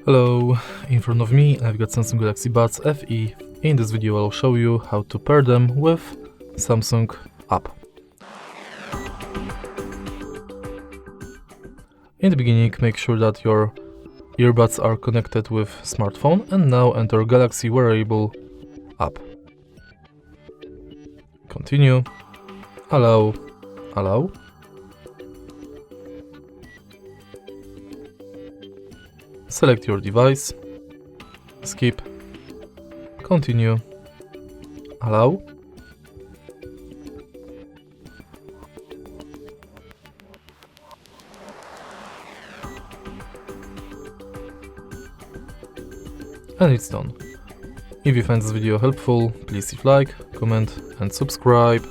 Hello, in front of me I've got Samsung Galaxy Buds FE. In this video I'll show you how to pair them with Samsung app. In the beginning, make sure that your earbuds are connected with smartphone, and now enter Galaxy Wearable app. Continue. Allow. Select your device. Skip. Continue. Allow. And it's done. If you find this video helpful, please leave like, comment and subscribe.